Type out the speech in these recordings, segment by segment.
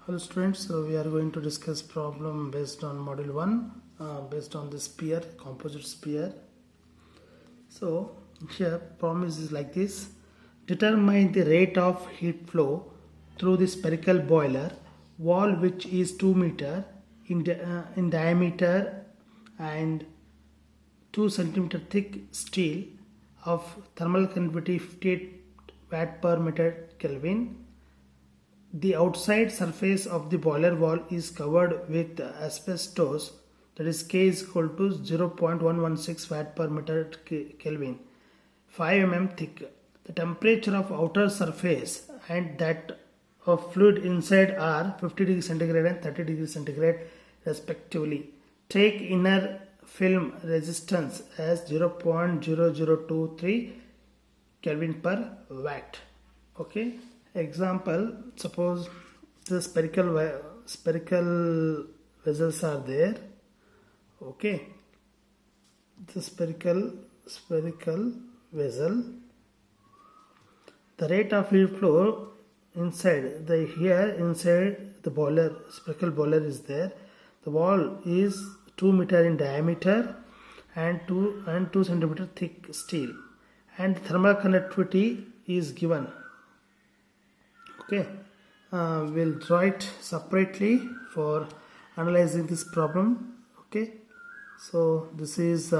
Hello students, so we are going to discuss problem based on module 1 based on the sphere, composite sphere. So here problem is like this: determine the rate of heat flow through the spherical boiler wall which is 2 meter in diameter and 2 centimeter thick steel of thermal conductivity 58 watt per meter Kelvin. The outside surface of the boiler wall is covered with asbestos, that is K is equal to 0.116 watt per meter Kelvin, 5 mm thick. The temperature of outer surface and that of fluid inside are 50 degrees centigrade and 30 degrees centigrade respectively. Take inner film resistance as 0.0023 Kelvin per watt. Okay. Example, suppose the spherical vessels are there. Okay, the spherical vessel, the rate of heat flow inside inside the boiler, spherical boiler is there. The wall is 2 meter in diameter and 2 centimeter thick steel, and thermal conductivity is given. Okay, we'll draw it separately for analyzing this problem. Okay, so this is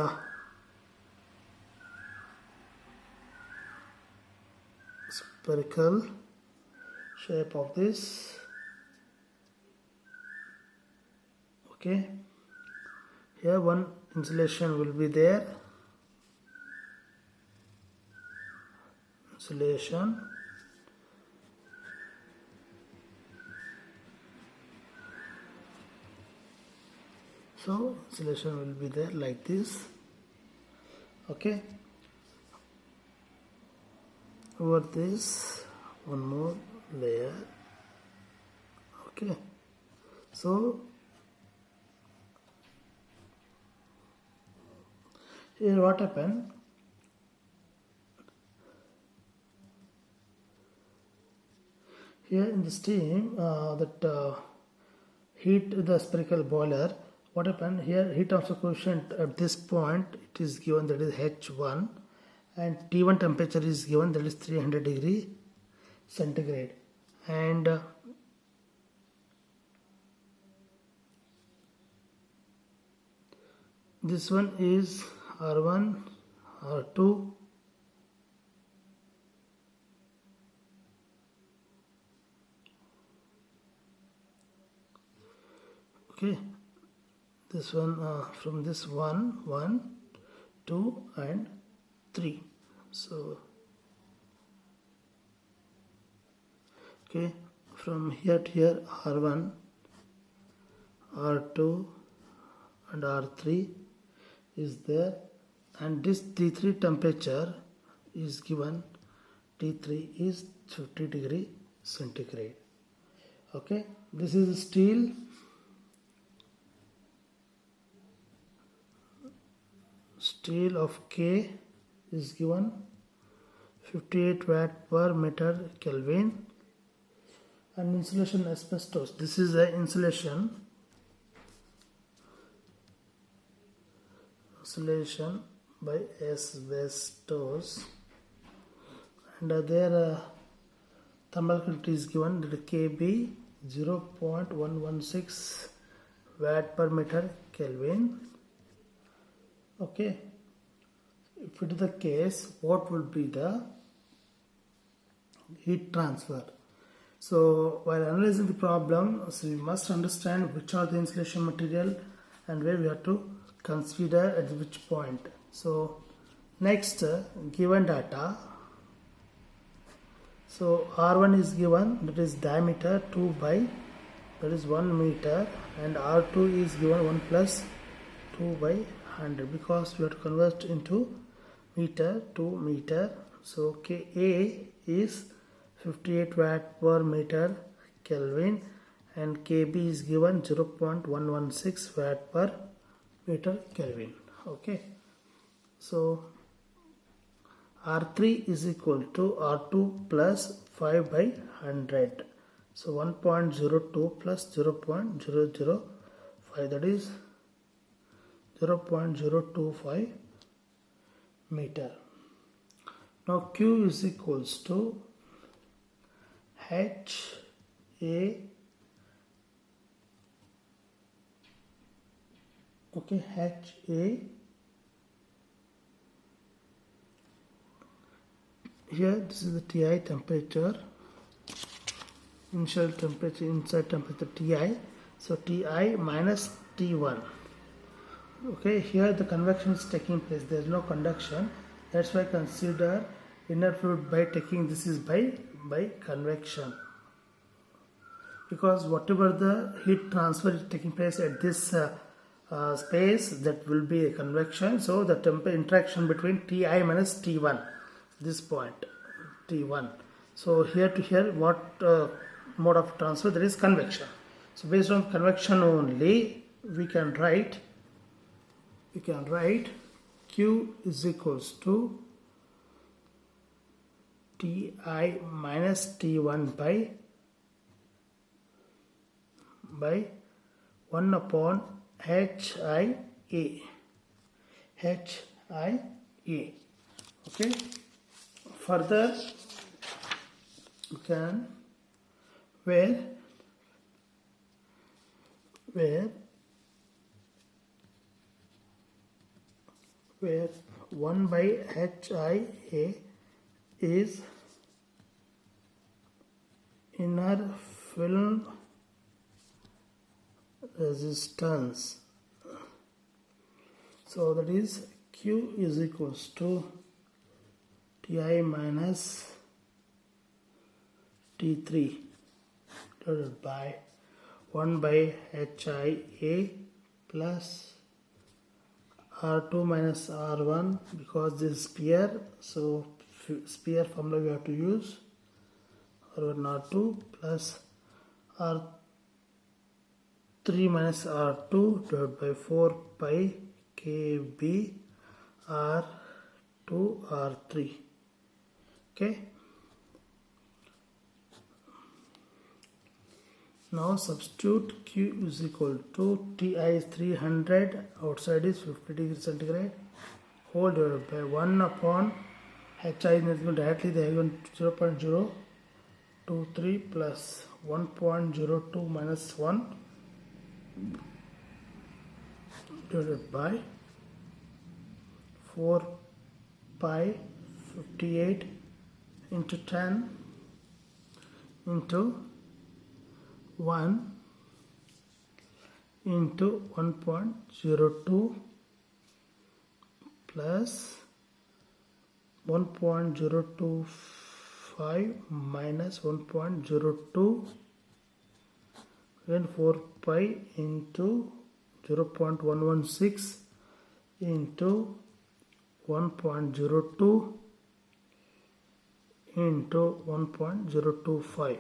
spherical shape of this. Okay, here one insulation will be there. Insulation. So insulation will be there like this. Okay, over this one more layer. Okay, so here what happened, here in the steam heat the spherical boiler. What happened here, heat transfer coefficient at this point it is given, that is H1, and T1 temperature is given, that is 300 degree centigrade, and this one is R1, R2, okay, this one from this 1, 2 and 3. So okay, from here to here R1, R2 and R3 is there, and this T3 temperature is given, T3 is 50 degree centigrade. Okay, this is steel. Steel of K is given 58 watt per meter Kelvin, and insulation asbestos, this is the insulation by asbestos, and their thermal conductivity is given, that KB 0.116 watt per meter Kelvin. Okay, if it is the case, what will be the heat transfer? So while analyzing the problem, so we must understand which are the insulation material and where we have to consider at which point. So next, given data, so R1 is given, that is diameter 2 by, that is 1 meter, and R2 is given 1 plus 2 by 100, because we have to convert into meter to meter. So Ka is 58 watt per meter Kelvin, and Kb is given 0.116 watt per meter Kelvin. Okay, so R3 is equal to R2 plus 5 by 100. So 1.02 plus 0.005, that is 0.025 meter. Now Q is equals to H A, okay, H A, here this is the Ti temperature, initial temperature, inside temperature Ti, so Ti minus T1. Okay, here the convection is taking place, there is no conduction, that's why consider inner fluid by taking this is by convection, because whatever the heat transfer is taking place at this space, that will be a convection. So the interaction between Ti minus T1, this point T1, so here to here what mode of transfer, there is convection. So based on convection only we can write Q is equals to Ti minus T1 by 1 upon HIA. Okay, further you can where 1 by HIA is inner film resistance. So that is Q is equals to Ti minus T3 divided by 1 by HIA plus R2 minus R1, because this is sphere, so sphere formula we have to use, R1 R2 plus R3 minus R2 divided by 4 pi KB R2 R3. Okay, now substitute Q is equal to Ti is 300, outside is 50 degrees centigrade, whole divided by 1 upon HI is directly they are given 0.023 plus 1.02 minus 1 divided by 4 pi 58 into 10 into 1 into 1.02 plus 1.025 minus 1.02, then 4 pi into 0.116 into 1.02 into 1.025.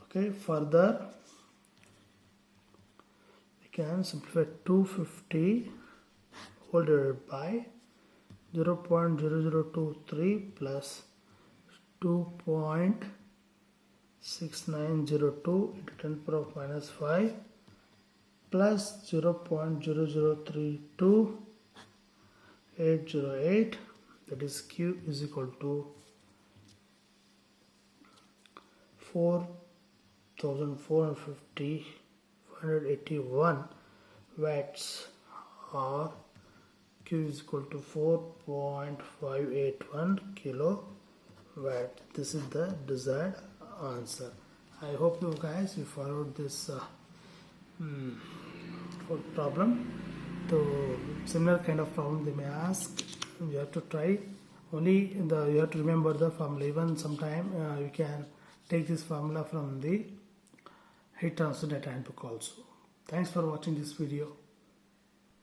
Okay, further we can simplify 250 whole divided by 0.0023 plus 2.6902 into 10 power of minus 5 plus 0.0032 808, that is Q is equal to 4,481 watts, or Q is equal to 4.581 kilowatt. This is the desired answer. I hope you guys followed this problem. So similar kind of problem they may ask, you have to try. Only you have to remember the formula. Even sometime you can take this formula from the heat transfer data handbook also. Thanks for watching this video.